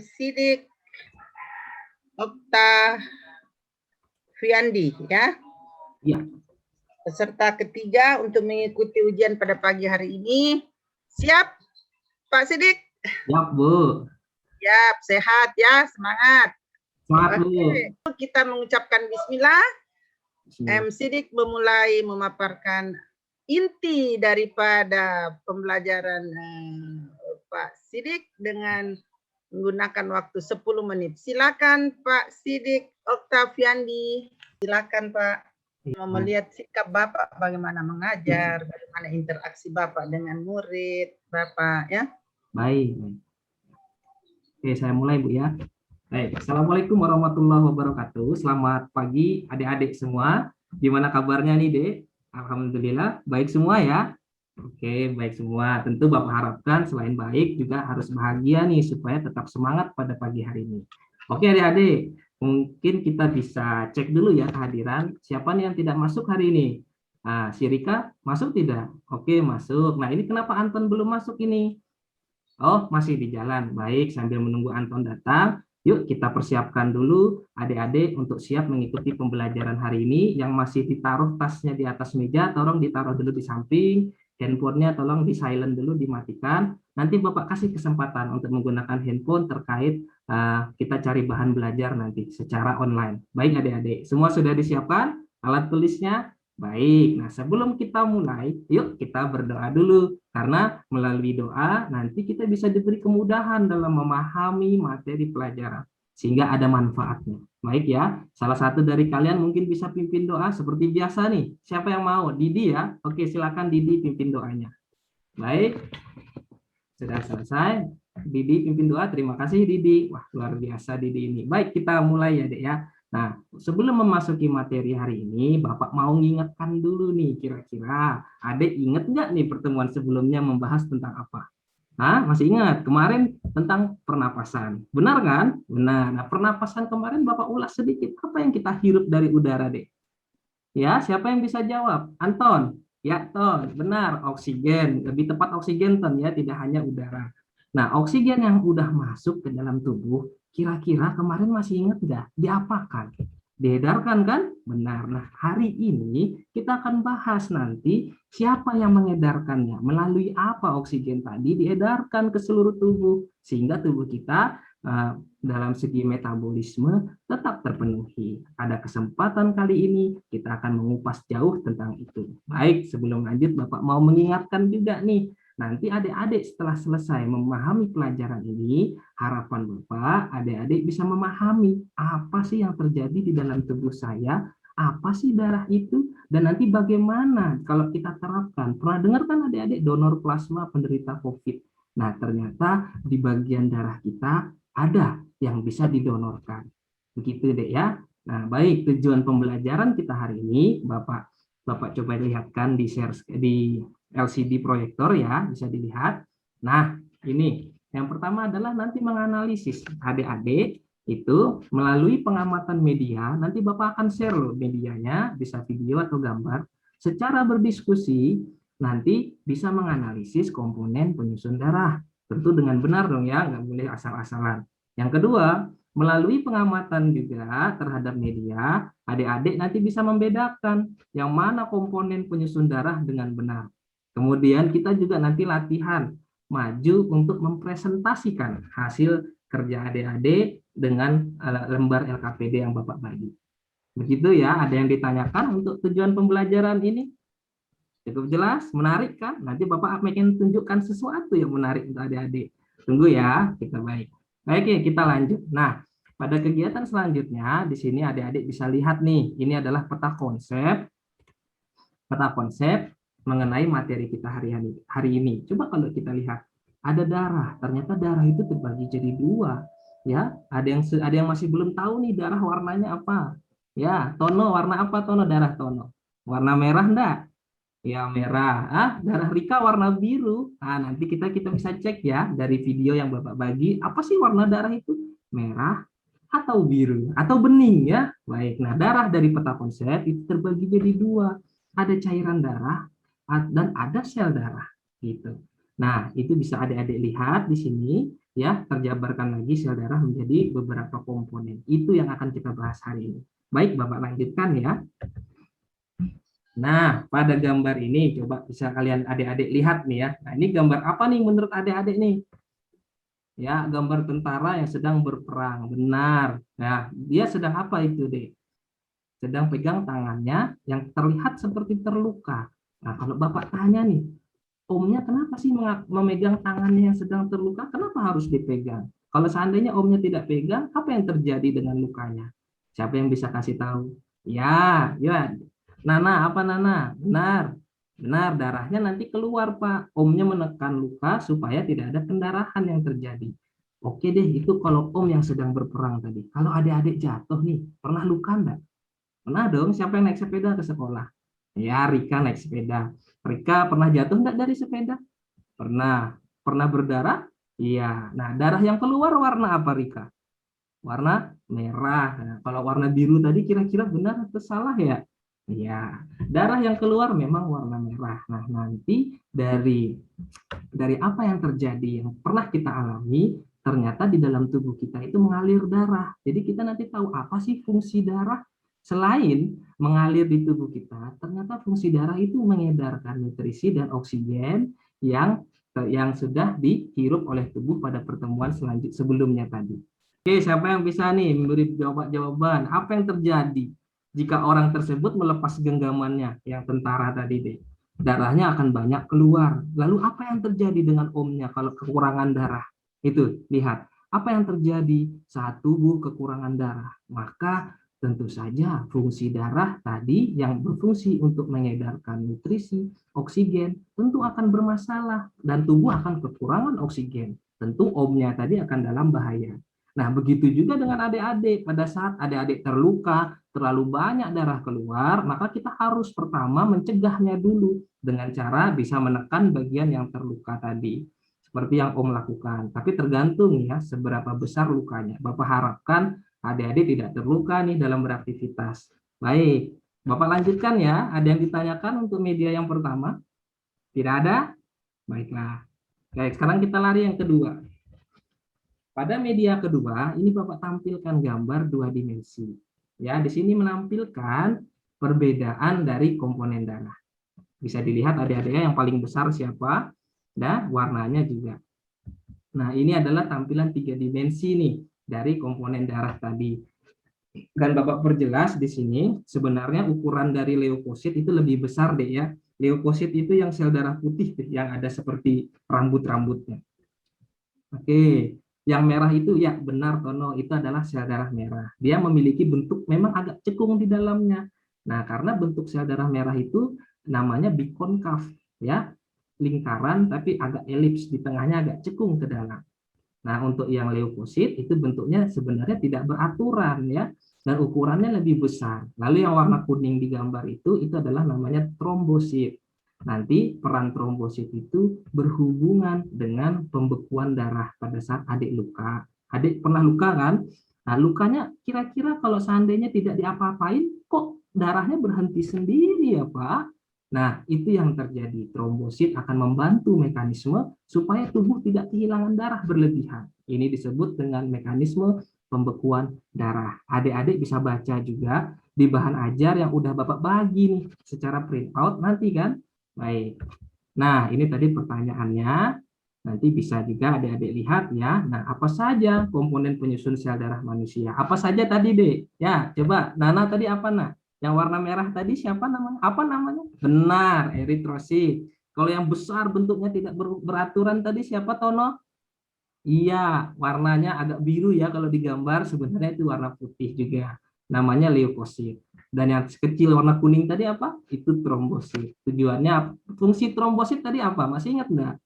Sidik Oktaviandi ya. Iya. Peserta ketiga untuk mengikuti ujian pada pagi hari ini. Siap, Pak Sidik? Siap, Bu. Siap, sehat ya, semangat. Semangat, Bu. Oke, kita mengucapkan bismillah. Sidik memulai memaparkan inti daripada pembelajaran Pak Sidik dengan menggunakan waktu 10 menit. Silakan Pak Sidik Oktaviandi. Silakan Pak. Mau melihat sikap Bapak bagaimana mengajar, bagaimana interaksi Bapak dengan murid Bapak ya. Baik. Oke, saya mulai Bu ya. Baik, Assalamualaikum warahmatullahi wabarakatuh. Selamat pagi adik-adik semua. Gimana kabarnya nih, Dek? Alhamdulillah, baik semua ya. Oke, baik semua. Tentu Bapak harapkan selain baik juga harus bahagia nih supaya tetap semangat pada pagi hari ini. Oke, adik-adik, mungkin kita bisa cek dulu ya kehadiran. Siapa nih yang tidak masuk hari ini? Nah, si Rika masuk tidak? Oke, masuk. Nah, ini kenapa Anton belum masuk ini? Oh, masih di jalan. Baik, sambil menunggu Anton datang, yuk kita persiapkan dulu adik-adik untuk siap mengikuti pembelajaran hari ini. Yang masih ditaruh tasnya di atas meja, tolong ditaruh dulu di samping. Handphonenya tolong di silent dulu, dimatikan. Nanti Bapak kasih kesempatan untuk menggunakan handphone terkait kita cari bahan belajar nanti secara online. Baik adik-adik, semua sudah disiapkan alat tulisnya? Baik, nah sebelum kita mulai, yuk kita berdoa dulu. Karena melalui doa nanti kita bisa diberi kemudahan dalam memahami materi pelajaran. Sehingga ada manfaatnya. Baik ya, salah satu dari kalian mungkin bisa pimpin doa seperti biasa nih. Siapa yang mau? Didi ya? Oke, silakan Didi pimpin doanya. Baik, sudah selesai. Didi pimpin doa, terima kasih Didi. Wah, luar biasa Didi ini. Baik, kita mulai ya Dek ya. Nah, sebelum memasuki materi hari ini, Bapak mau ngingetkan dulu nih, kira-kira Adik ingat nggak nih pertemuan sebelumnya membahas tentang apa? Hah, masih ingat? Kemarin tentang pernapasan. Benar kan? Benar. Nah, pernapasan kemarin Bapak ulas sedikit. Apa yang kita hirup dari udara, Dek? Ya, siapa yang bisa jawab? Anton. Ya, Ton. Benar, oksigen. Lebih tepat oksigen, Ton, ya, tidak hanya udara. Nah, oksigen yang udah masuk ke dalam tubuh, kira-kira kemarin masih ingat nggak? Diapakan? Diedarkan kan? Benar. Nah, hari ini kita akan bahas nanti siapa yang mengedarkannya. Melalui apa oksigen tadi diedarkan ke seluruh tubuh. Sehingga tubuh kita dalam segi metabolisme tetap terpenuhi. Ada kesempatan kali ini kita akan mengupas jauh tentang itu. Baik, sebelum lanjut Bapak mau mengingatkan juga nih, nanti adik-adik setelah selesai memahami pelajaran ini, harapan Bapak adik-adik bisa memahami apa sih yang terjadi di dalam tubuh saya, apa sih darah itu, dan nanti bagaimana kalau kita terapkan. Pernah dengar kan adik-adik donor plasma penderita COVID? Nah, ternyata di bagian darah kita ada yang bisa didonorkan. Begitu deh ya. Nah, baik, tujuan pembelajaran kita hari ini Bapak coba lihatkan di share di LCD proyektor ya, bisa dilihat. Nah, ini yang pertama adalah nanti menganalisis adik-adik itu melalui pengamatan media. Nanti Bapak akan share loh medianya, bisa video atau gambar. Secara berdiskusi nanti bisa menganalisis komponen penyusun darah. Tentu dengan benar dong ya, nggak boleh asal-asalan. Yang kedua, melalui pengamatan juga terhadap media, adik-adik nanti bisa membedakan yang mana komponen penyusun darah dengan benar. Kemudian kita juga nanti latihan maju untuk mempresentasikan hasil kerja adik-adik dengan lembar LKPD yang Bapak bagi. Begitu ya, ada yang ditanyakan untuk tujuan pembelajaran ini? Cukup jelas, menarik kan? Nanti Bapak akan tunjukkan sesuatu yang menarik untuk adik-adik. Tunggu ya, kita baik. Baik ya, kita lanjut. Nah, pada kegiatan selanjutnya, di sini adik-adik bisa lihat nih, ini adalah peta konsep mengenai materi kita hari ini. Coba kalau kita lihat, ada darah. Ternyata darah itu terbagi jadi dua. Ya, ada yang masih belum tahu nih darah warnanya apa. Ya, Tono, warna apa Tono? Darah Tono. Warna merah enggak? Ya merah. Darah Rika warna biru. Nah, nanti kita bisa cek ya dari video yang Bapak bagi, apa sih warna darah itu? Merah atau biru atau bening ya. Baik. Nah, darah dari peta konsep itu terbagi jadi dua. Ada cairan darah dan ada sel darah gitu. Nah, itu bisa adik-adik lihat di sini ya, terjabarkan lagi sel darah menjadi beberapa komponen. Itu yang akan kita bahas hari ini. Baik, Bapak lanjutkan ya. Nah, pada gambar ini coba bisa kalian adik-adik lihat nih ya. Nah, ini gambar apa nih menurut adik-adik nih? Ya, gambar tentara yang sedang berperang. Benar. Nah, dia sedang apa itu, Dek? Sedang pegang tangannya yang terlihat seperti terluka. Nah, kalau Bapak tanya nih, Omnya kenapa sih memegang tangannya yang sedang terluka? Kenapa harus dipegang? Kalau seandainya Omnya tidak pegang, apa yang terjadi dengan lukanya? Siapa yang bisa kasih tahu? Ya, ya. Nana, apa Nana? Benar. Benar, darahnya nanti keluar, Pak. Omnya menekan luka supaya tidak ada pendarahan yang terjadi. Oke deh, itu kalau Om yang sedang berperang tadi. Kalau adik-adik jatuh nih, pernah luka enggak? Pernah dong, siapa yang naik sepeda ke sekolah? Ya, Rika naik sepeda. Rika pernah jatuh enggak dari sepeda? Pernah. Pernah berdarah? Iya. Nah, darah yang keluar warna apa, Rika? Warna merah. Nah, kalau warna biru tadi kira-kira benar atau salah ya? Iya. Darah yang keluar memang warna merah. Nah, nanti dari apa yang terjadi yang pernah kita alami, ternyata di dalam tubuh kita itu mengalir darah. Jadi kita nanti tahu apa sih fungsi darah. Selain mengalir di tubuh kita, ternyata fungsi darah itu mengedarkan nutrisi dan oksigen yang sudah dihirup oleh tubuh pada pertemuan selanjutnya sebelumnya tadi. Oke, siapa yang bisa nih memberi jawaban? Apa yang terjadi jika orang tersebut melepas genggamannya yang tentara tadi deh? Darahnya akan banyak keluar. Lalu apa yang terjadi dengan Omnya kalau kekurangan darah? Itu, lihat. Apa yang terjadi saat tubuh kekurangan darah? Maka tentu saja fungsi darah tadi yang berfungsi untuk mengedarkan nutrisi, oksigen, tentu akan bermasalah dan tubuh akan kekurangan oksigen. Tentu Omnya tadi akan dalam bahaya. Nah, begitu juga dengan adik-adik. Pada saat adik-adik terluka, terlalu banyak darah keluar, maka kita harus pertama mencegahnya dulu dengan cara bisa menekan bagian yang terluka tadi. Seperti yang Om lakukan. Tapi tergantung ya seberapa besar lukanya. Bapak harapkan adik-adik tidak terluka nih dalam beraktivitas. Baik, Bapak lanjutkan ya. Ada yang ditanyakan untuk media yang pertama? Tidak ada? Baiklah. Baik, sekarang kita lari yang kedua. Pada media kedua, ini Bapak tampilkan gambar dua dimensi. Ya, di sini menampilkan perbedaan dari komponen darah. Bisa dilihat adik-adiknya yang paling besar siapa, dan warnanya juga. Nah, ini adalah tampilan tiga dimensi nih dari komponen darah tadi. Dan Bapak perjelas di sini, sebenarnya ukuran dari leukosit itu lebih besar deh ya. Leukosit itu yang sel darah putih yang ada seperti rambut-rambutnya. Oke, yang merah itu ya benar Tono, itu adalah sel darah merah. Dia memiliki bentuk memang agak cekung di dalamnya. Nah, karena bentuk sel darah merah itu namanya bikonkav ya, lingkaran tapi agak elips, di tengahnya agak cekung ke dalam. Nah, untuk yang leukosit itu bentuknya sebenarnya tidak beraturan ya, dan ukurannya lebih besar. Lalu yang warna kuning di gambar itu adalah namanya trombosit. Nanti peran trombosit itu berhubungan dengan pembekuan darah pada saat adik luka. Adik pernah luka kan? Nah, lukanya kira-kira kalau seandainya tidak diapa-apain, kok darahnya berhenti sendiri ya Pak? Nah, itu yang terjadi. Trombosit akan membantu mekanisme supaya tubuh tidak kehilangan darah berlebihan. Ini disebut dengan mekanisme pembekuan darah. Adik-adik bisa baca juga di bahan ajar yang udah Bapak bagi nih secara print out nanti kan. Baik. Nah, ini tadi pertanyaannya. Nanti bisa juga adik-adik lihat ya. Nah, apa saja komponen penyusun sel darah manusia? Apa saja tadi, Dek? Ya, coba. Nana tadi apa, Nah? Yang warna merah tadi siapa namanya? Apa namanya? Benar, eritrosit. Kalau yang besar bentuknya tidak beraturan tadi siapa, Tono? Iya, warnanya agak biru ya kalau digambar, sebenarnya itu warna putih juga. Namanya leukosit. Dan yang kecil warna kuning tadi apa? Itu trombosit. Tujuannya, fungsi trombosit tadi apa? Masih ingat enggak?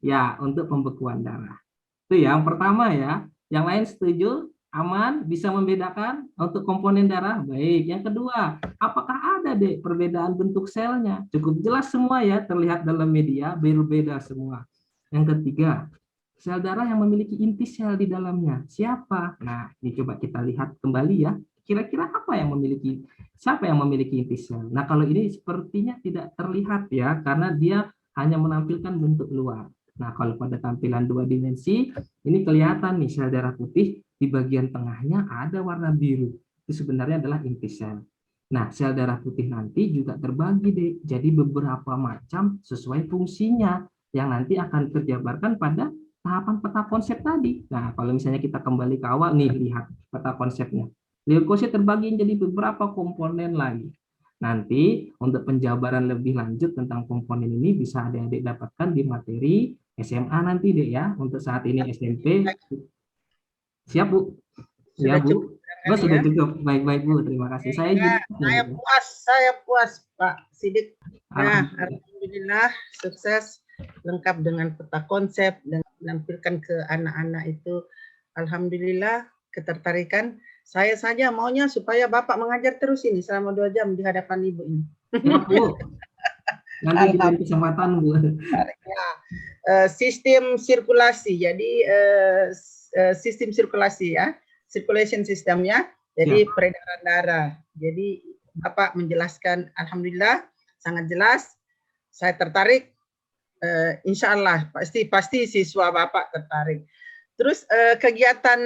Ya, untuk pembekuan darah. Itu yang pertama ya. Yang lain setuju? Aman? Bisa membedakan untuk komponen darah? Baik. Yang kedua, apakah ada deh perbedaan bentuk selnya? Cukup jelas semua ya, terlihat dalam media, berbeda semua. Yang ketiga, sel darah yang memiliki inti sel di dalamnya. Siapa? Nah, ini coba kita lihat kembali ya. Kira-kira siapa yang memiliki inti sel? Nah, kalau ini sepertinya tidak terlihat ya, karena dia hanya menampilkan bentuk luar. Nah, kalau pada tampilan 2 dimensi, ini kelihatan nih sel darah putih di bagian tengahnya ada warna biru. Itu sebenarnya adalah inti sel. Nah, sel darah putih nanti juga terbagi deh, jadi beberapa macam sesuai fungsinya yang nanti akan terjabarkan pada tahapan peta konsep tadi. Nah, kalau misalnya kita kembali ke awal nih, lihat peta konsepnya. Leukosit terbagi jadi beberapa komponen lagi. Nanti untuk penjabaran lebih lanjut tentang komponen ini bisa adik-adik dapatkan di materi SMA nanti deh ya. Untuk saat ini SMP. Siap, Bu? Ya, Sudah Bu. cukup Oh, barangkali sudah ya. cukup. Baik-baik, Bu. Terima kasih. Saya Ya, juga gitu. saya puas Pak Sidik. Nah, Alhamdulillah. alhamdulillah sukses, lengkap dengan peta konsep dan menampilkan ke anak-anak itu. Alhamdulillah ketertarikan. Saya saja maunya supaya Bapak mengajar terus ini selama 2 jam di hadapan Ibu ini. Siap, Bu. Nanti kita kesempatan, Bu. Ya, sistem sirkulasi. Jadi sistem sirkulasi ya, circulation sistemnya. Jadi Siap. peredaran darah. Jadi Bapak menjelaskan, alhamdulillah sangat jelas. Saya tertarik. Insya Allah pasti siswa Bapak tertarik. Terus kegiatan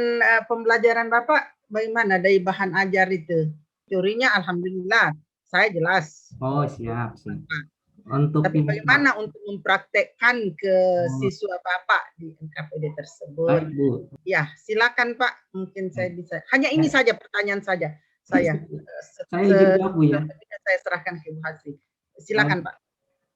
pembelajaran Bapak bagaimana dari bahan ajar itu? Teorinya alhamdulillah saya jelas. Oh, siap, siap. Untuk Tapi bagaimana untuk mempraktekkan ke siswa Bapak di NKPD tersebut? Baik, Bu. Ya, silakan Pak. Mungkin saya bisa. Hanya ini saja pertanyaan saja. Saya izin jawab, Bu ya. Saya serahkan ke Bu Hasri. Silakan Pak.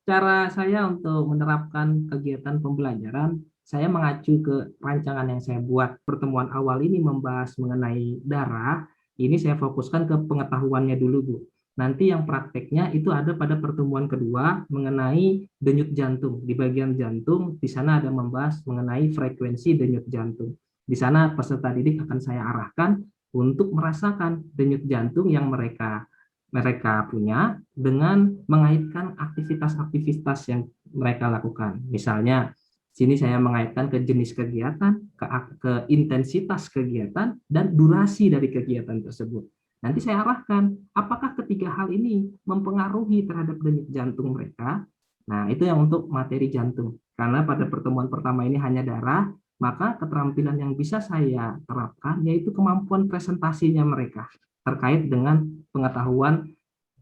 Cara saya untuk menerapkan kegiatan pembelajaran, saya mengacu ke rancangan yang saya buat. Pertemuan awal ini membahas mengenai darah, ini saya fokuskan ke pengetahuannya dulu, Bu. Nanti yang prakteknya itu ada pada pertemuan kedua mengenai denyut jantung. Di bagian jantung, di sana ada membahas mengenai frekuensi denyut jantung. Di sana peserta didik akan saya arahkan untuk merasakan denyut jantung yang mereka punya dengan mengaitkan aktivitas-aktivitas yang mereka lakukan. Misalnya, sini saya mengaitkan ke jenis kegiatan, ke intensitas kegiatan, dan durasi dari kegiatan tersebut. Nanti saya arahkan, apakah ketiga hal ini mempengaruhi terhadap denyut jantung mereka? Nah, itu yang untuk materi jantung. Karena pada pertemuan pertama ini hanya darah, maka keterampilan yang bisa saya terapkan yaitu kemampuan presentasinya mereka terkait dengan pengetahuan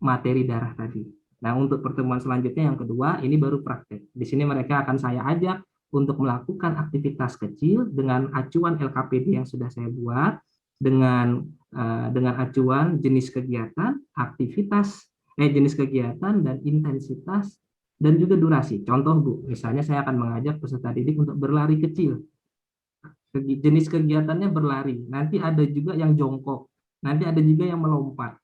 materi darah tadi. Nah, untuk pertemuan selanjutnya yang kedua, ini baru praktek. Di sini mereka akan saya ajak untuk melakukan aktivitas kecil dengan acuan LKPD yang sudah saya buat, dengan acuan jenis kegiatan, jenis kegiatan dan intensitas dan juga durasi. Contoh, Bu, misalnya saya akan mengajak peserta didik untuk berlari kecil. Jenis kegiatannya berlari. Nanti ada juga yang jongkok. Nanti ada juga yang melompat.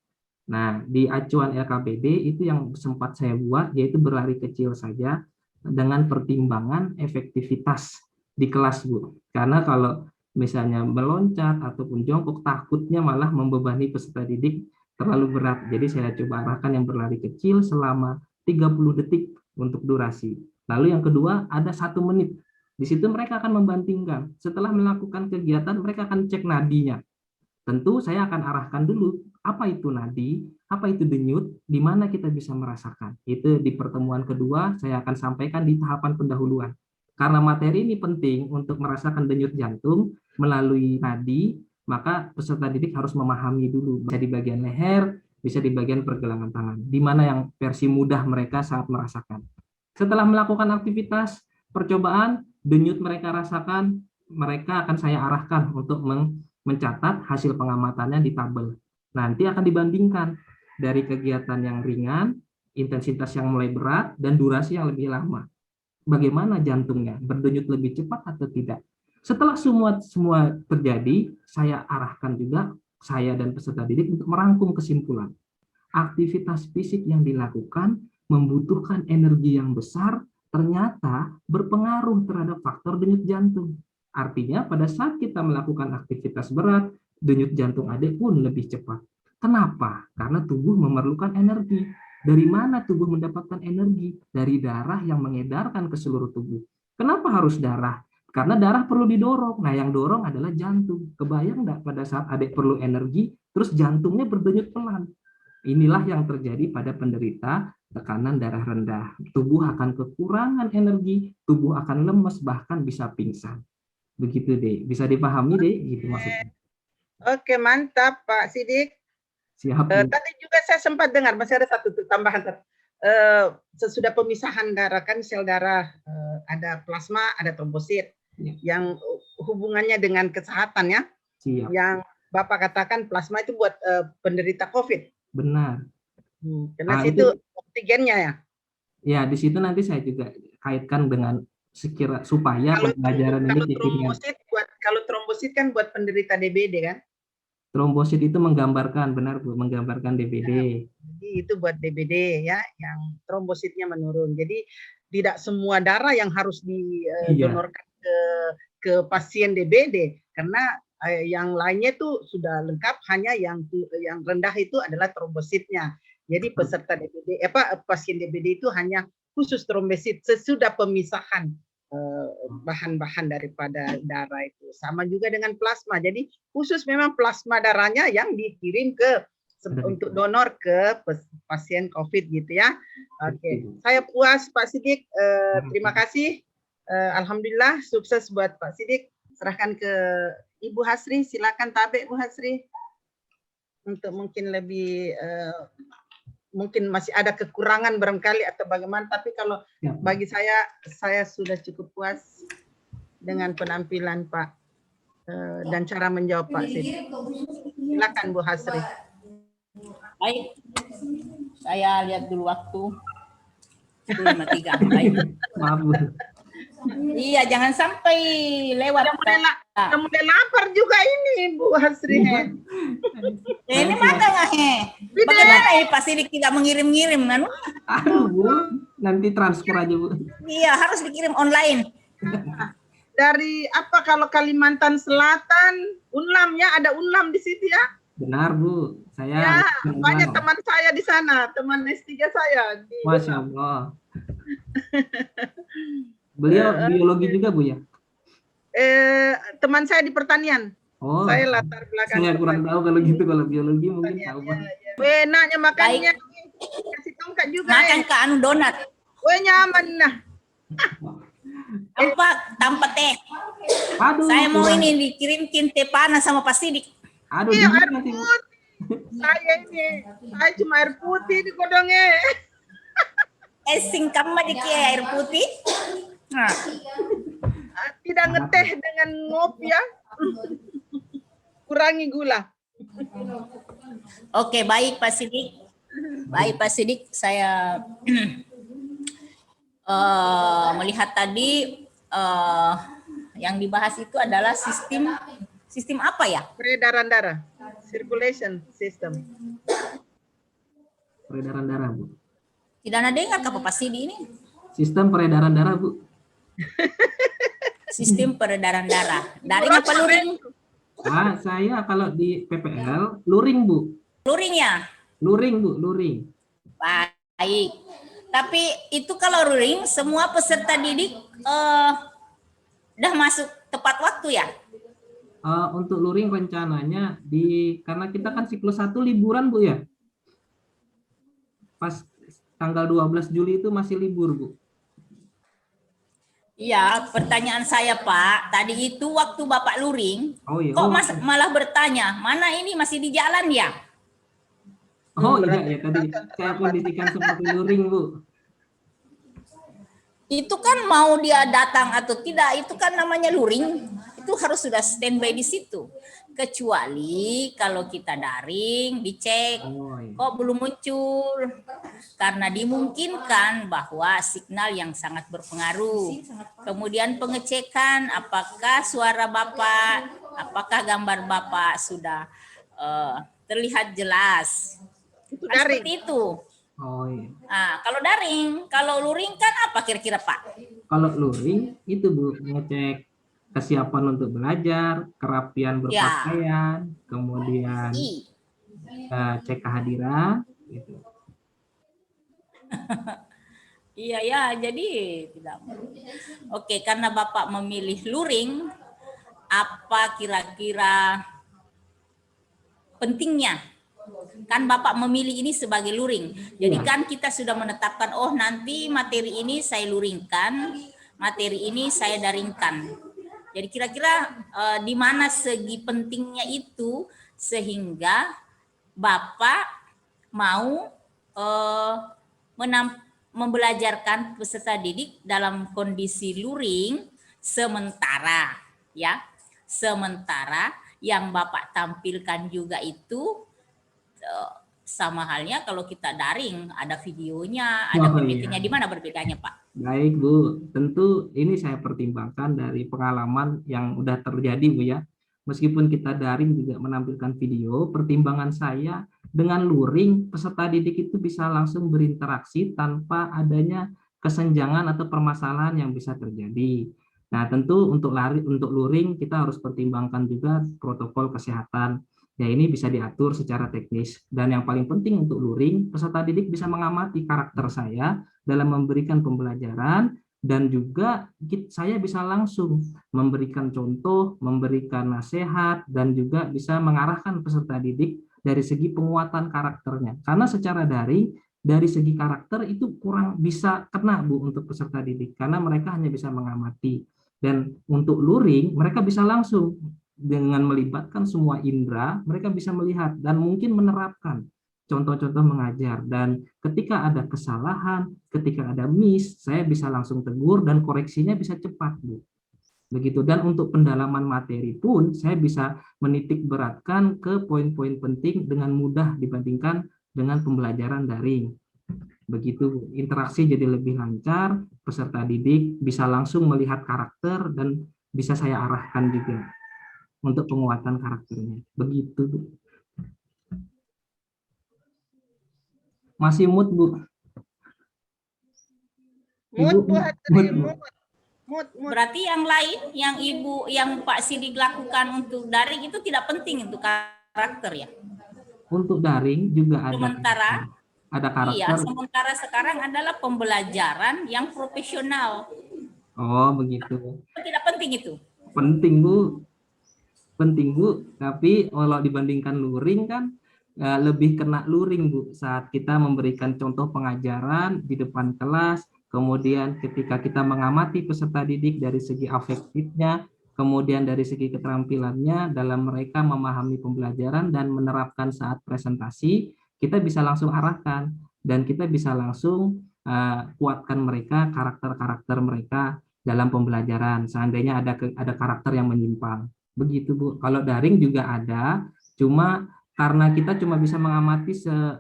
Nah, di acuan LKPD itu yang sempat saya buat, yaitu berlari kecil saja dengan pertimbangan efektivitas di kelas, Bu. Karena kalau misalnya meloncat ataupun jongkok, takutnya malah membebani peserta didik terlalu berat. Jadi saya coba arahkan yang berlari kecil selama 30 detik untuk durasi. Lalu yang kedua, ada 1 menit. Di situ mereka akan membandingkan. Setelah melakukan kegiatan, mereka akan cek nadinya. Tentu saya akan arahkan dulu, apa itu nadi, apa itu denyut, di mana kita bisa merasakan. Itu di pertemuan kedua saya akan sampaikan di tahapan pendahuluan. Karena materi ini penting untuk merasakan denyut jantung melalui nadi, maka peserta didik harus memahami dulu. Bisa di bagian leher, bisa di bagian pergelangan tangan. Di mana yang versi mudah mereka saat merasakan. Setelah melakukan aktivitas percobaan, denyut mereka rasakan, mereka akan saya arahkan untuk mencatat hasil pengamatannya di tabel. Nanti akan dibandingkan dari kegiatan yang ringan, intensitas yang mulai berat, dan durasi yang lebih lama. Bagaimana jantungnya, berdenyut lebih cepat atau tidak. Setelah semua terjadi, saya arahkan juga saya dan peserta didik untuk merangkum kesimpulan. Aktivitas fisik yang dilakukan membutuhkan energi yang besar, ternyata berpengaruh terhadap faktor denyut jantung. Artinya pada saat kita melakukan aktivitas berat, denyut jantung adik pun lebih cepat. Kenapa? Karena tubuh memerlukan energi. Dari mana tubuh mendapatkan energi? Dari darah yang mengedarkan ke seluruh tubuh. Kenapa harus darah? Karena darah perlu didorong. Nah, yang dorong adalah jantung. Kebayang nggak pada saat adik perlu energi, terus jantungnya berdenyut pelan? Inilah yang terjadi pada penderita tekanan darah rendah. Tubuh akan kekurangan energi, tubuh akan lemes, bahkan bisa pingsan. Begitu deh, bisa dipahami deh, gitu maksudnya. Oke, mantap Pak Sidik. Siap, Bu. Tadi juga saya sempat dengar, masih ada satu tambahan. Sesudah pemisahan darah kan sel darah ada plasma, ada trombosit Ya. yang hubungannya dengan kesehatan ya. Siap. Yang Bapak katakan plasma itu buat penderita COVID. Benar. Karena Nah, situ oksigennya ya. Ya, di situ nanti saya juga kaitkan dengan supaya pembelajaran ini Kalau trombosit kan buat penderita DBD kan? Trombosit itu menggambarkan, benar Bu, menggambarkan DBD. Jadi itu buat DBD ya, yang trombositnya menurun. Jadi tidak semua darah yang harus didonorkan ke pasien DBD, karena yang lainnya itu sudah lengkap, hanya yang rendah itu adalah trombositnya. Jadi peserta DBD, pasien DBD itu hanya khusus trombosit sesudah pemisahan bahan-bahan daripada darah itu. Sama juga dengan plasma. Jadi khusus memang plasma darahnya yang dikirim untuk donor ke pasien COVID gitu ya. Oke, saya puas Pak Sidik. Terima kasih. Alhamdulillah sukses buat Pak Sidik. Serahkan ke Ibu Hasri. Silakan tabik Bu Hasri. Untuk mungkin lebih mungkin masih ada kekurangan barangkali atau bagaimana, tapi kalau bagi saya sudah cukup puas dengan penampilan Pak dan cara menjawab Pak Sidik. Silakan Bu Hasri. Baik, saya lihat dulu waktu 53. Baik. Maaf Bu. Iya, jangan sampai lewat. Udah mulai lapar juga ini Bu Hasri. Ini mana nggak bagaimana ini Pak Sidik tidak mengirim-ngirim kan? Aduh Bu, nanti transfer aja Bu. Iya, harus dikirim online. Dari apa kalau Kalimantan Selatan, Unlam ya, ada Unlam di situ ya? Benar Bu, saya ya, banyak teman saya di sana, teman S3 saya. Masya Allah. Beliau biologi juga Bu ya? Teman saya di pertanian. Oh, saya latar belakang. Saya kurang tahu kalau gitu, kalau biologi mungkin tahu Pak. Nanya makannya, kasih tongkat juga. Makan ke anu donat. Nyaman nah. Tanpa teh. Aduh, saya mau ini dikirimkin teh panas sama Pak Sidik. Aduh, iya, air putih. Saya cuma air putih di kodongnya. Singkam aja air putih. Nah. Tidak ngeteh dengan ngopi ya. Kurangi gula. Oke, baik Pak Sidik. Baik Pak Sidik, saya melihat tadi yang dibahas itu adalah sistem apa ya? Peredaran darah, circulation system. Peredaran darah Bu. Tidak ada dengar ke Pak Sidik ini? Sistem peredaran darah Bu. Sistem peredaran darah. Daring apa luring? Saya kalau di PPL luring Bu. Luring ya? Luring Bu, luring. Baik. Tapi itu kalau luring semua peserta didik udah masuk tepat waktu ya? Untuk luring rencananya karena kita kan siklus 1 liburan Bu ya. Pas tanggal 12 Juli itu masih libur Bu. Iya, pertanyaan saya Pak, tadi itu waktu Bapak luring, iya. kok malah bertanya, mana ini masih di jalan ya? Oh iya, ya tadi saya kondisikan seperti luring Bu. Itu kan mau dia datang atau tidak, itu kan namanya luring, itu harus sudah standby di situ. Kecuali kalau kita daring, dicek, kok belum muncul. Karena dimungkinkan bahwa signal yang sangat berpengaruh. Kemudian pengecekan apakah suara Bapak, apakah gambar Bapak sudah terlihat jelas. Seperti itu. Oh iya. Nah, kalau daring, kalau luring kan apa kira-kira Pak? Kalau luring itu Bu, ngecek kesiapan untuk belajar, kerapian berpakaian, kemudian cek kehadiran gitu. Iya ya, jadi tidak. Oke, karena Bapak memilih luring, apa kira-kira pentingnya Kan Bapak memilih ini sebagai luring. Jadi kan kita sudah menetapkan, oh nanti materi ini saya luringkan, materi ini saya daringkan. Jadi kira-kira di mana segi pentingnya itu sehingga Bapak mau membelajarkan peserta didik dalam kondisi luring sementara, ya. Sementara yang Bapak tampilkan juga itu sama halnya kalau kita daring, ada videonya, ada PPT-nya. Di mana berbedanya, Pak? Baik, Bu. Tentu ini saya pertimbangkan dari pengalaman yang udah terjadi, Bu ya. Meskipun kita daring juga menampilkan video, pertimbangan saya dengan luring, peserta didik itu bisa langsung berinteraksi tanpa adanya kesenjangan atau permasalahan yang bisa terjadi. Nah, tentu untuk luring kita harus pertimbangkan juga protokol kesehatan. Ya, ini bisa diatur secara teknis. Dan yang paling penting untuk luring, peserta didik bisa mengamati karakter saya dalam memberikan pembelajaran, dan juga saya bisa langsung memberikan contoh, memberikan nasihat, dan juga bisa mengarahkan peserta didik dari segi penguatan karakternya. Karena secara daring, dari segi karakter itu kurang bisa kena, Bu, untuk peserta didik, karena mereka hanya bisa mengamati. Dan untuk luring, mereka bisa langsung dengan melibatkan semua indera, mereka bisa melihat dan mungkin menerapkan contoh-contoh mengajar. Dan ketika ada kesalahan, ketika ada miss, saya bisa langsung tegur dan koreksinya bisa cepat, Bu. Begitu. Dan untuk pendalaman materi pun saya bisa menitik beratkan ke poin-poin penting dengan mudah dibandingkan dengan pembelajaran daring. Begitu, interaksi jadi lebih lancar, peserta didik bisa langsung melihat karakter dan bisa saya arahkan juga untuk penguatan karakternya. Begitu, Bu. Masih mood, Bu? Mood, Bu Hasri, mood. Berarti yang lain, yang Ibu, yang Pak Sidik lakukan untuk daring itu tidak penting untuk karakter ya? Untuk daring juga ada. Sementara, ada karakter. Iya, sementara sekarang adalah pembelajaran yang profesional. Oh, begitu. Tidak penting itu? Penting, Bu. Penting, Bu. Tapi kalau dibandingkan luring kan lebih kena luring, Bu, saat kita memberikan contoh pengajaran di depan kelas, kemudian ketika kita mengamati peserta didik dari segi afektifnya, kemudian dari segi keterampilannya dalam mereka memahami pembelajaran dan menerapkan saat presentasi, kita bisa langsung arahkan dan kita bisa langsung kuatkan mereka, karakter-karakter mereka dalam pembelajaran. Seandainya ada karakter yang menyimpang. Begitu, Bu. Kalau daring juga ada, cuma karena kita cuma bisa mengamati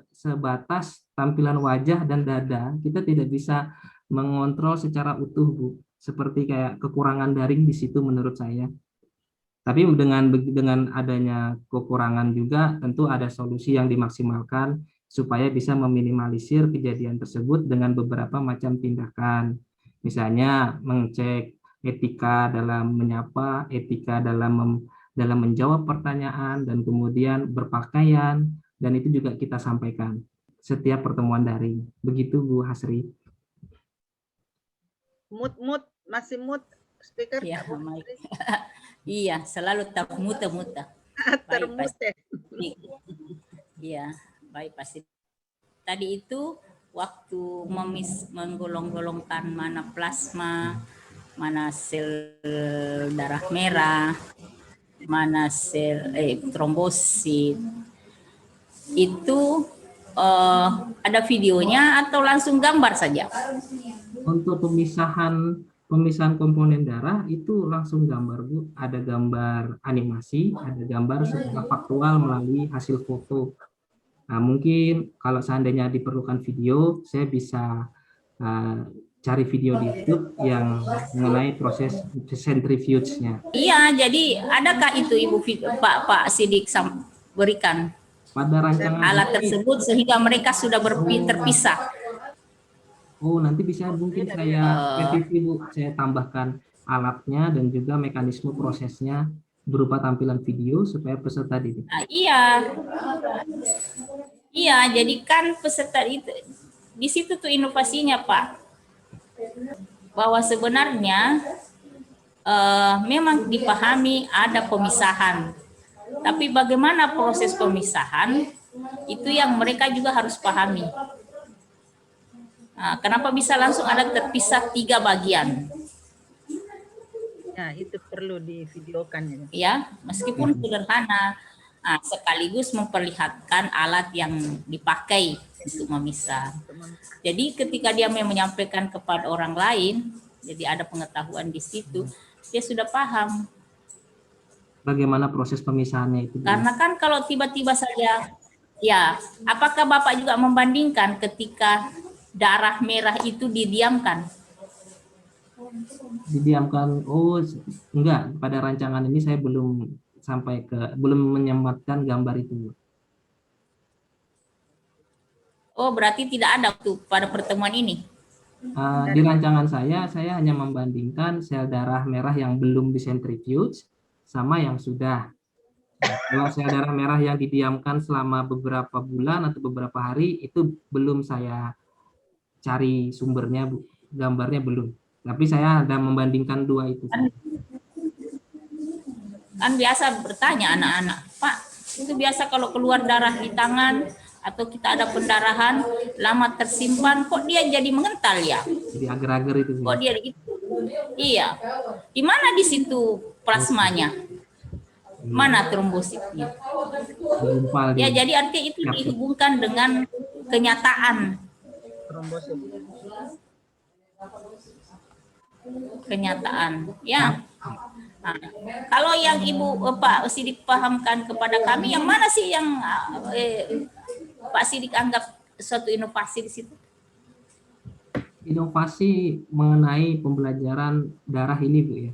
sebatas tampilan wajah dan dada, kita tidak bisa mengontrol secara utuh, Bu. Seperti kayak kekurangan daring di situ menurut saya. Tapi dengan adanya kekurangan juga tentu ada solusi yang dimaksimalkan supaya bisa meminimalisir kejadian tersebut dengan beberapa macam tindakan. Misalnya mengecek etika dalam menyapa, etika dalam menjawab pertanyaan, dan kemudian berpakaian, dan itu juga kita sampaikan setiap pertemuan daring. Begitu, Bu Hasri. Mood, masih mood speaker. Ya, iya, selalu termuta-muta. Termuta. Iya, baik pasti. Tadi itu waktu menggolong-golongkan mana plasma, mana sel darah merah, mana sel trombosit, itu ada videonya atau langsung gambar saja? Untuk pemisahan komponen darah itu langsung gambar, Bu. Ada gambar animasi, ada gambar secara faktual melalui hasil foto. Nah, mungkin kalau seandainya diperlukan video, saya bisa cari video di YouTube yang mengenai proses centrifuge-nya. Iya, jadi adakah itu Ibu Pak Sidik berikan pada rancangan alat tersebut sehingga mereka sudah terpisah? Oh, nanti bisa mungkin saya PPT, Bu, saya tambahkan alatnya dan juga mekanisme prosesnya berupa tampilan video supaya peserta didik. Iya, jadi kan peserta itu di situ tuh inovasinya, Pak. Bahwa sebenarnya memang dipahami ada pemisahan. Tapi bagaimana proses pemisahan Itu yang mereka juga harus pahami. Nah, kenapa bisa langsung ada terpisah 3 bagian? Ya, itu perlu divideokan ya. Ya, meskipun sederhana, sekaligus memperlihatkan alat yang dipakai untuk memisah. Jadi ketika dia menyampaikan kepada orang lain, jadi ada pengetahuan di situ, dia sudah paham. Bagaimana proses pemisahannya itu? Karena kan kalau tiba-tiba saja, ya, apakah Bapak juga membandingkan ketika darah merah itu didiamkan? Didiamkan, oh enggak, pada rancangan ini saya belum belum menyematkan gambar itu. Oh, berarti tidak ada tuh pada pertemuan ini? Di rancangan saya hanya membandingkan sel darah merah yang belum disentrifuge sama yang sudah. Kalau sel darah merah yang didiamkan selama beberapa bulan atau beberapa hari itu belum saya cari sumbernya, Bu. Gambarnya belum. Tapi saya ada membandingkan dua itu. Kan biasa bertanya anak-anak, Pak, itu biasa kalau keluar darah di tangan atau kita ada pendarahan lama tersimpan, kok dia jadi mengental ya? Jadi agar-agar itu. Kok dia gitu? Iya. Di mana di situ plasmanya? Mana trombositnya? Ya, jadi artinya itu dihubungkan dengan kenyataan. Trombosit. Kenyataan, ya. Nah, kalau yang Ibu Pak Sidik pahamkan kepada kami, yang mana sih yang Pak Sidik anggap suatu inovasi di situ? Inovasi mengenai pembelajaran darah ini, Bu, ya.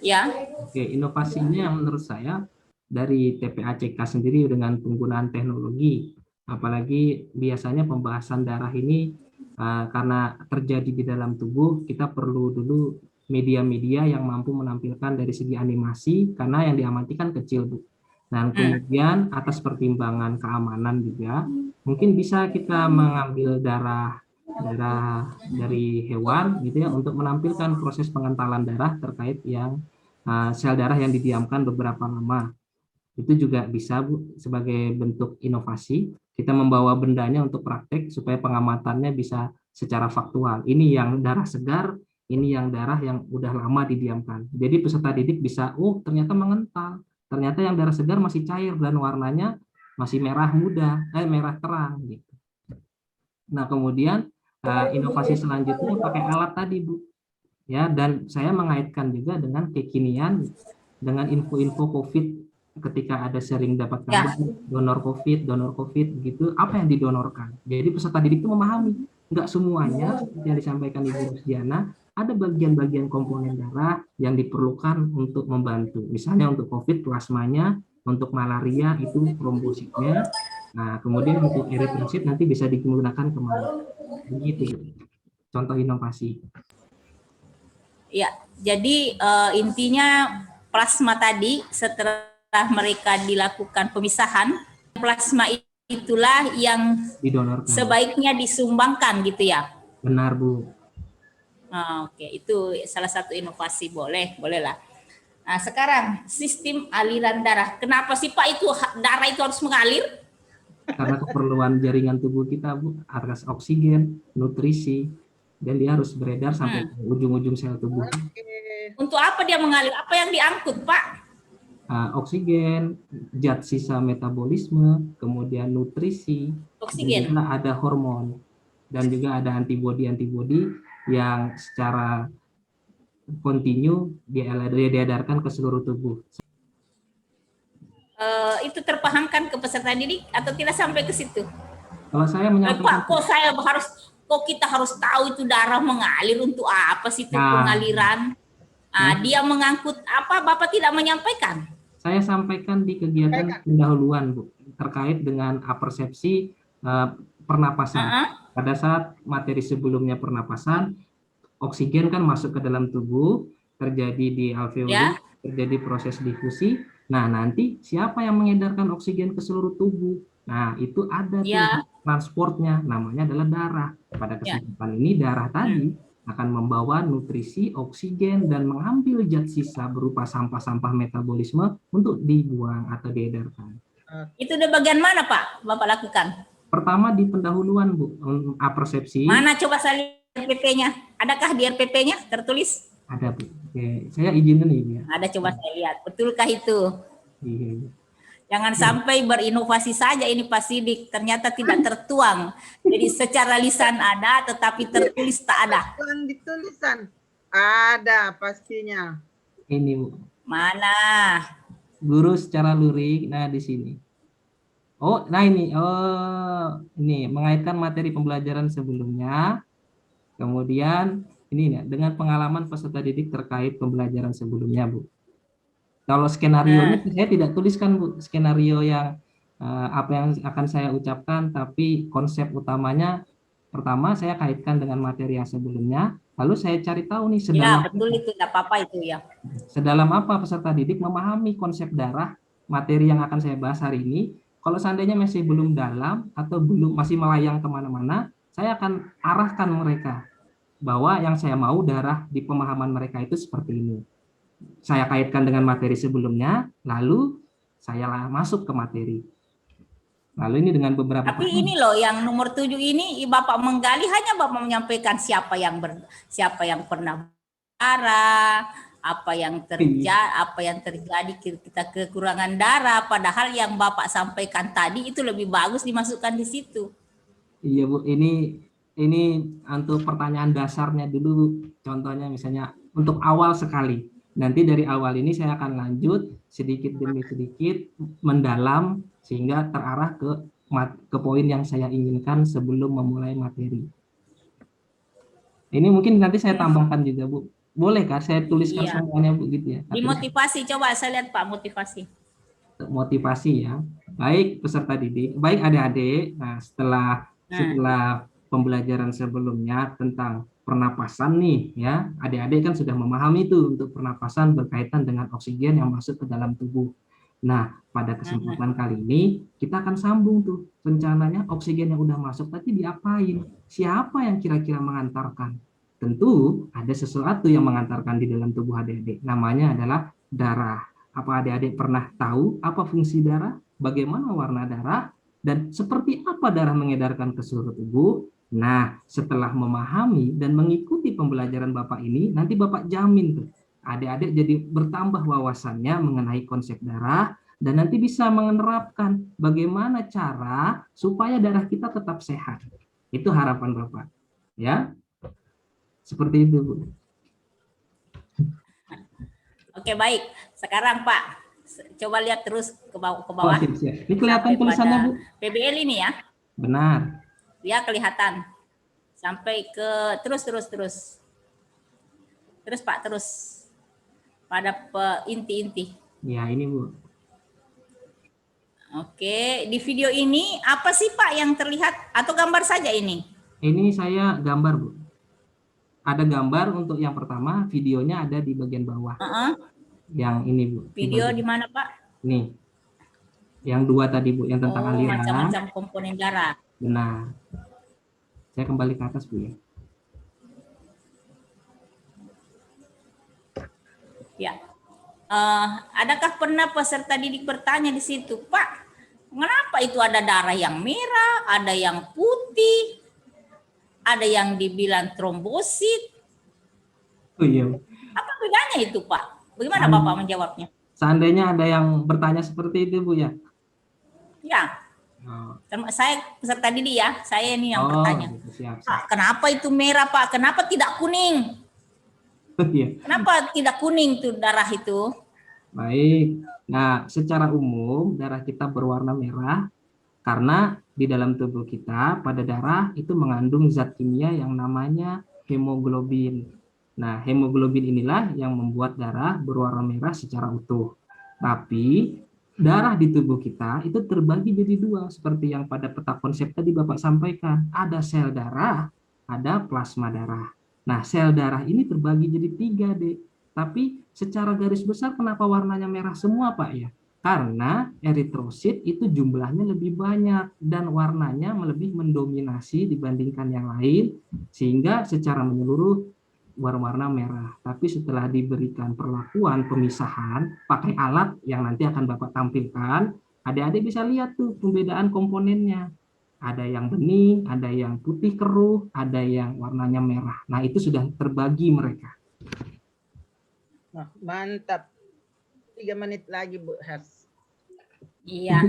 Ya. Oke, inovasinya menurut saya dari TPACK sendiri dengan penggunaan teknologi, apalagi biasanya pembahasan darah ini karena terjadi di dalam tubuh, kita perlu dulu media-media yang mampu menampilkan dari segi animasi, karena yang diamati kan kecil, Bu. Dan kemudian atas pertimbangan keamanan juga, mungkin bisa kita mengambil darah dari hewan gitu ya, untuk menampilkan proses pengentalan darah terkait yang sel darah yang didiamkan beberapa lama. Itu juga bisa, Bu, sebagai bentuk inovasi. Kita membawa bendanya untuk praktek supaya pengamatannya bisa secara faktual. Ini yang darah segar, ini yang darah yang udah lama didiamkan. Jadi peserta didik bisa, oh ternyata mengental. Ternyata yang darah segar masih cair dan warnanya masih merah muda, merah terang gitu. Nah, kemudian inovasi selanjutnya pakai alat tadi, Bu. Ya, dan saya mengaitkan juga dengan kekinian dengan info-info COVID ketika ada sering dapat kabar donor COVID gitu, apa yang didonorkan. Jadi peserta didik itu memahami, enggak semuanya seperti yang disampaikan Ibu Rusdiana, ada bagian-bagian komponen darah yang diperlukan untuk membantu. Misalnya untuk COVID plasmanya, untuk malaria itu trombositnya. Nah, kemudian untuk eritrosit nanti bisa digunakan kemana. Begitu. Contoh inovasi. Ya, jadi intinya plasma tadi setelah mereka dilakukan pemisahan, plasma itulah yang didonorkan, sebaiknya disumbangkan gitu ya. Benar, Bu. Oke, itu salah satu inovasi, bolehlah. Nah, sekarang sistem aliran darah. Kenapa sih Pak itu darah itu harus mengalir? Karena keperluan jaringan tubuh kita, Bu, harus oksigen, nutrisi, dan dia harus beredar sampai ke ujung-ujung sel tubuh. Untuk apa dia mengalir? Apa yang diangkut, Pak? Oksigen, zat sisa metabolisme, kemudian nutrisi, oksigen, dan juga ada hormon, dan juga ada antibodi yang secara kontinu diedarkan ke seluruh tubuh. Itu terpahamkan ke peserta didik atau tidak sampai ke situ? Kalau saya menyampaikan, Pak, kok kita harus tahu itu darah mengalir untuk apa sih itu pengaliran? Dia mengangkut apa? Bapak tidak menyampaikan? Saya sampaikan di kegiatan pendahuluan, Bu, terkait dengan apersepsi pernapasan. Pada saat materi sebelumnya pernapasan, oksigen kan masuk ke dalam tubuh, terjadi di alveolus, terjadi proses difusi. Nah, nanti siapa yang mengedarkan oksigen ke seluruh tubuh? Nah, itu ada transportnya, namanya adalah darah. Pada kesempatan ini darah tadi akan membawa nutrisi, oksigen, dan mengambil zat sisa berupa sampah-sampah metabolisme untuk dibuang atau diedarkan. Itu di bagian mana Pak Bapak lakukan? Pertama di pendahuluan Bu, apersepsi. Mana coba saya lihat RPP-nya? Adakah di RPP-nya tertulis? Ada Bu. Oke, saya izin dulu ya. Ada, coba saya lihat. Betulkah itu? Iya. Jangan sampai berinovasi saja ini Pak Sidik, ternyata tidak tertuang. Jadi secara lisan ada, tetapi tertulis tak ada. Di tulisan ada pastinya. Ini Bu. Mana? Guru secara luring. Nah di sini. Oh, nah ini. Oh, ini mengaitkan materi pembelajaran sebelumnya. Kemudian ini ya, dengan pengalaman peserta didik terkait pembelajaran sebelumnya, Bu. Kalau skenario saya tidak tuliskan, Bu, skenario yang apa yang akan saya ucapkan, tapi konsep utamanya pertama saya kaitkan dengan materi yang sebelumnya, lalu saya cari tahu nih sedalam. Ya, betul itu, tidak apa-apa itu ya. Sedalam apa peserta didik memahami konsep darah, materi yang akan saya bahas hari ini. Kalau seandainya masih belum dalam atau masih melayang kemana-mana, saya akan arahkan mereka bahwa yang saya mau darah di pemahaman mereka itu seperti ini. Saya kaitkan dengan materi sebelumnya, lalu saya masuk ke materi. Lalu ini dengan beberapa. Tapi ini loh yang nomor 7 ini Bapak menggali, hanya Bapak menyampaikan siapa yang pernah darah, apa yang terjadi kita kekurangan darah, padahal yang Bapak sampaikan tadi itu lebih bagus dimasukkan di situ. Iya Bu, ini untuk pertanyaan dasarnya dulu, contohnya misalnya untuk awal sekali. Nanti dari awal ini saya akan lanjut sedikit demi sedikit mendalam sehingga terarah ke poin yang saya inginkan sebelum memulai materi. Ini mungkin nanti saya tambahkan juga Bu. Boleh kah saya tuliskan semuanya Bu gitu ya? Dimotivasi, coba saya lihat Pak motivasi. Motivasi ya. Baik peserta didik, baik adik-adik. Nah, setelah pembelajaran sebelumnya tentang pernapasan nih ya, adik-adik kan sudah memahami itu untuk pernapasan berkaitan dengan oksigen yang masuk ke dalam tubuh. Nah, pada kesempatan kali ini kita akan sambung tuh rencananya oksigen yang udah masuk tadi diapain? Siapa yang kira-kira mengantarkan? Tentu ada sesuatu yang mengantarkan di dalam tubuh adik-adik. Namanya adalah darah. Apa adik-adik pernah tahu apa fungsi darah? Bagaimana warna darah? Dan seperti apa darah mengedarkan ke seluruh tubuh? Nah, setelah memahami dan mengikuti pembelajaran Bapak ini, nanti Bapak jamin tuh, adik-adik jadi bertambah wawasannya mengenai konsep darah, dan nanti bisa menerapkan bagaimana cara supaya darah kita tetap sehat. Itu harapan Bapak. Ya, seperti itu, Bu. Oke, baik. Sekarang Pak, coba lihat terus ke bawah. Oh, siap. Ini kelihatan tulisannya, Bu? PBL ini ya? Benar. Ya, kelihatan. Sampai ke terus. Terus Pak, terus. Pada inti-inti. Ya, ini Bu. Oke, di video ini apa sih Pak yang terlihat? Atau gambar saja ini? Ini saya gambar, Bu. Ada gambar untuk yang pertama, videonya ada di bagian bawah. Yang ini Bu. Video di mana Pak? Nih. Yang dua tadi Bu, yang tentang aliran. Macam-macam komponen darah. Benar. Saya kembali ke atas Bu ya. Ya. Adakah pernah peserta didik bertanya di situ, Pak, mengapa itu ada darah yang merah, ada yang putih, ada yang dibilang trombosit? Oh iya. Apa bedanya itu Pak? Bagaimana Bapak menjawabnya? Seandainya ada yang bertanya seperti itu Bu ya? Ya. Saya peserta didik ya, saya ini yang bertanya. Siap. Pak, kenapa itu merah Pak? Kenapa tidak kuning? Kenapa tidak kuning tuh darah itu? Baik. Nah, secara umum darah kita berwarna merah karena di dalam tubuh kita pada darah itu mengandung zat kimia yang namanya hemoglobin. Nah, hemoglobin inilah yang membuat darah berwarna merah secara utuh. Tapi darah di tubuh kita itu terbagi jadi dua seperti yang pada peta konsep tadi Bapak sampaikan. Ada sel darah, ada plasma darah. Nah, sel darah ini terbagi jadi 3, Dek. Tapi secara garis besar kenapa warnanya merah semua, Pak ya? Karena eritrosit itu jumlahnya lebih banyak dan warnanya lebih mendominasi dibandingkan yang lain sehingga secara menyeluruh warna merah. Tapi setelah diberikan perlakuan pemisahan pakai alat yang nanti akan Bapak tampilkan, Adik-adik bisa lihat tuh pembedaan komponennya. Ada yang bening, ada yang putih keruh, ada yang warnanya merah. Nah, itu sudah terbagi mereka. Nah, mantap. 3 menit lagi Bu Hers. Iya.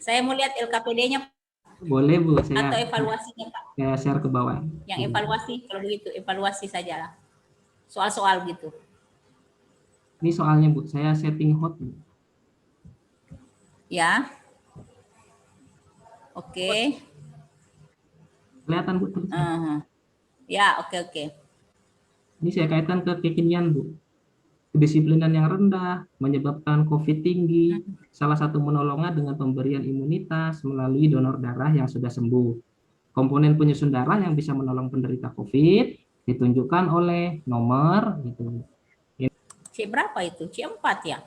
Saya mau lihat LKPD-nya Boleh Bu, atau evaluasinya Pak. saya share ke bawah. Yang evaluasi, kalau begitu evaluasi saja lah. Soal-soal gitu. Ini soalnya Bu, saya setting hot Bu. Ya. Oke. Kelihatan Bu tuh. Ya, oke. Ini saya kaitkan ke kekinian Bu. Kedisiplinan yang rendah menyebabkan COVID tinggi. Salah satu menolongnya dengan pemberian imunitas melalui donor darah yang sudah sembuh. Komponen penyusun darah yang bisa menolong penderita COVID ditunjukkan oleh nomor gitu. C berapa itu? C4 ya?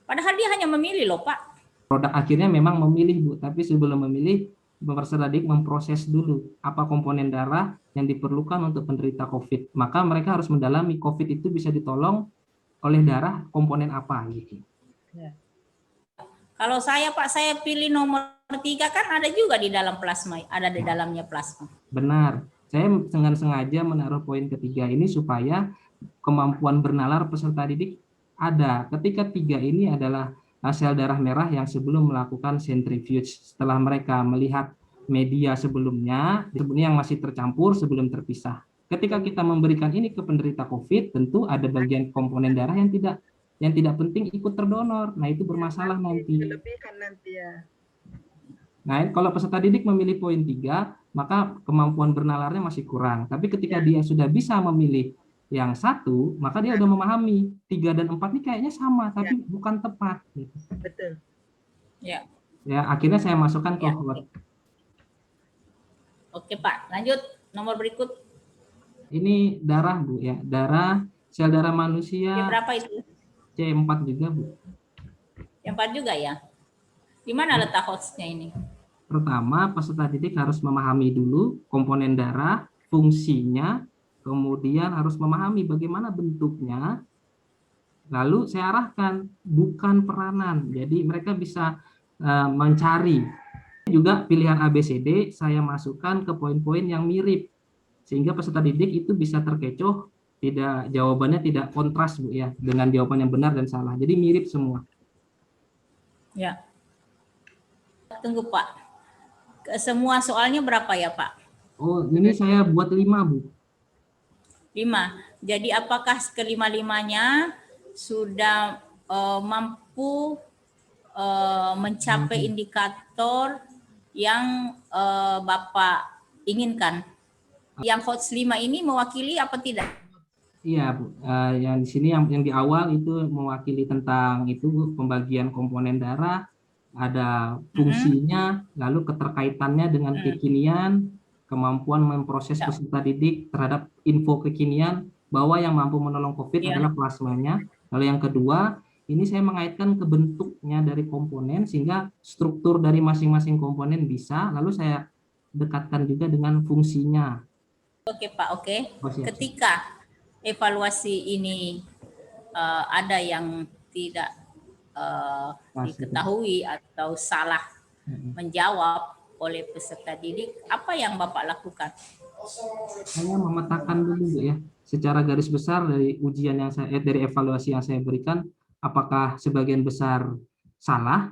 Padahal dia hanya memilih loh Pak. Produk akhirnya memang memilih Bu, tapi sebelum memilih peserta didik memproses dulu apa komponen darah yang diperlukan untuk penderita COVID. Maka mereka harus mendalami COVID itu bisa ditolong oleh darah komponen apa gitu. Ya. Kalau saya Pak, saya pilih nomor 3 kan ada juga di dalam plasma, ada di dalamnya plasma. Benar. Saya dengan sengaja menaruh poin ketiga ini supaya kemampuan bernalar peserta didik ada. Ketika 3 ini adalah sel darah merah yang sebelum melakukan centrifuge. Setelah mereka melihat media sebelumnya yang masih tercampur sebelum terpisah. Ketika kita memberikan ini ke penderita COVID, tentu ada bagian komponen darah yang tidak penting ikut terdonor. Nah, itu bermasalah nanti. Kelebihan nanti ya. Nah, kalau peserta didik memilih poin 3, maka kemampuan bernalarnya masih kurang. Tapi ketika dia sudah bisa memilih yang 1, maka dia udah memahami 3 dan 4 ini kayaknya sama, tapi bukan tepat. Gitu. Betul. Ya. Ya, akhirnya saya masukkan ke Oke Pak, lanjut nomor berikut. Ini darah Bu ya, darah sel darah manusia. C berapa itu? C4 juga Bu. C4 juga ya. Di mana letak hostnya ini? Pertama, peserta didik harus memahami dulu komponen darah, fungsinya, kemudian harus memahami bagaimana bentuknya. Lalu saya arahkan bukan peranan, jadi mereka bisa mencari. Juga pilihan ABCD saya masukkan ke poin-poin yang mirip. Sehingga peserta didik itu bisa terkecoh, jawabannya tidak kontras Bu ya dengan jawaban yang benar dan salah. Jadi mirip semua. Ya. Tunggu Pak. Semua soalnya berapa ya Pak? Oh, ini saya buat 5 Bu. 5. Jadi apakah kelima-limanya sudah mampu mencapai indikator yang Bapak inginkan? Yang HOTS 5 ini mewakili apa tidak? Iya Bu, yang di sini yang di awal itu mewakili tentang itu Bu, pembagian komponen darah, ada fungsinya, lalu keterkaitannya dengan kekinian, kemampuan memproses peserta didik terhadap info kekinian bahwa yang mampu menolong COVID adalah plasmanya. Lalu yang kedua, ini saya mengaitkan ke bentuknya dari komponen sehingga struktur dari masing-masing komponen bisa, lalu saya dekatkan juga dengan fungsinya. Oke Pak, oke. Ketika evaluasi ini ada yang tidak diketahui atau salah menjawab oleh peserta didik, apa yang Bapak lakukan? Saya memetakan dulu ya, secara garis besar dari ujian yang dari evaluasi yang saya berikan, apakah sebagian besar salah,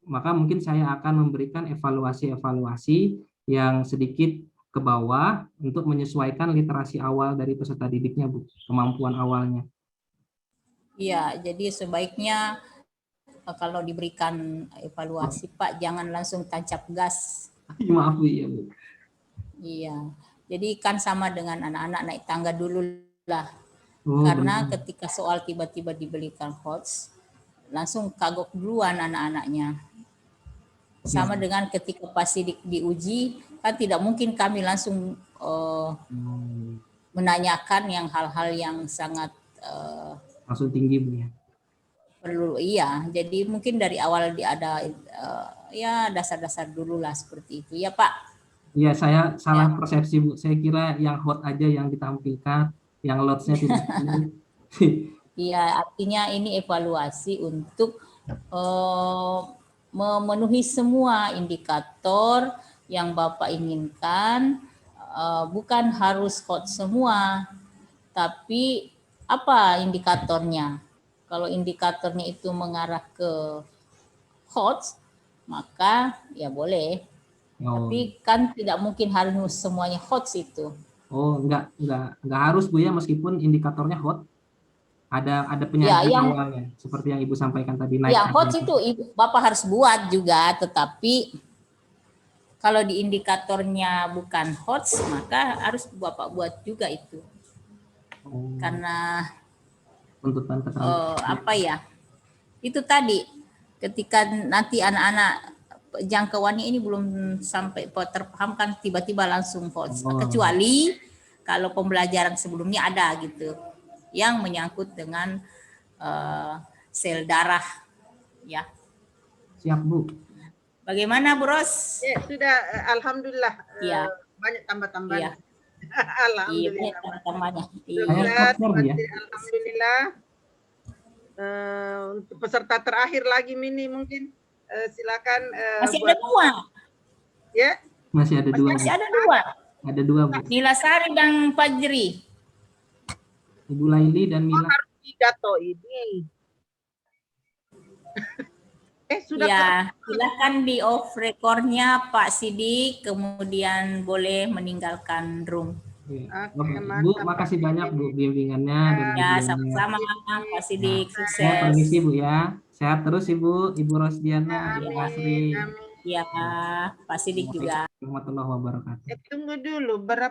maka mungkin saya akan memberikan evaluasi-evaluasi yang sedikit ke bawah untuk menyesuaikan literasi awal dari peserta didiknya Bu, kemampuan awalnya. Iya, jadi sebaiknya kalau diberikan evaluasi Pak, jangan langsung tancap gas. Maaf Bu, ya Bu. Iya, jadi kan sama dengan anak-anak naik tangga dulu lah. Karena ketika soal tiba-tiba diberikan HOTS, langsung kagok duluan anak-anaknya. Sama dengan ketika pasti diuji, kan tidak mungkin kami langsung menanyakan yang hal-hal yang sangat langsung tinggi Bu ya. Perlu iya, jadi mungkin dari awal ada ya dasar-dasar dulu lah seperti itu ya Pak. Iya, saya salah persepsi Bu. Saya kira yang hot aja yang ditampilkan, yang loads-nya tidak. Iya, artinya ini evaluasi untuk memenuhi semua indikator yang Bapak inginkan, bukan harus hot semua, tapi apa indikatornya? Kalau indikatornya itu mengarah ke hot, maka ya boleh. Tapi kan tidak mungkin harus semuanya hot itu. Oh, enggak harus Bu ya, meskipun indikatornya hot. Ada Ya, penyajian awalnya, seperti yang Ibu sampaikan tadi. Yang hot itu Bapak harus buat juga, tetapi kalau di indikatornya bukan hot, maka harus Bapak buat juga itu. Karena tuntutan keterangan. apa ya? Itu tadi ketika nanti anak-anak jangkauannya ini belum sampai terpahamkan, tiba-tiba langsung hot. Kecuali kalau pembelajaran sebelumnya ada gitu yang menyangkut dengan sel darah, ya. Siap Bu. Bagaimana Bu Ros? Ya, sudah, alhamdulillah. Ya. Banyak tambah-tambahan. Iya. Alhamdulillah. Iya, tambah-tambahnya. Alhamdulillah. Untuk peserta terakhir lagi Mini mungkin silakan. Masih ada dua. Ya. Masih ada dua. Masih ada dua. Ada dua Bu. Nila Sari dan Fajri. Ibu Laili dan Mila. Harus pidato ini. Sudah. Ya, silakan di off recordnya Pak Sidik, kemudian boleh meninggalkan room. Bu, makasih banyak Bu bimbingannya. Ya, sama-sama Pak Sidik, sukses. Saya permisi Bu ya. Sehat terus Ibu Rosdiana, Ibu Asri. Ya, Pak Sidik juga. Warahmatullahi wabarakatuh. Tunggu dulu, berapa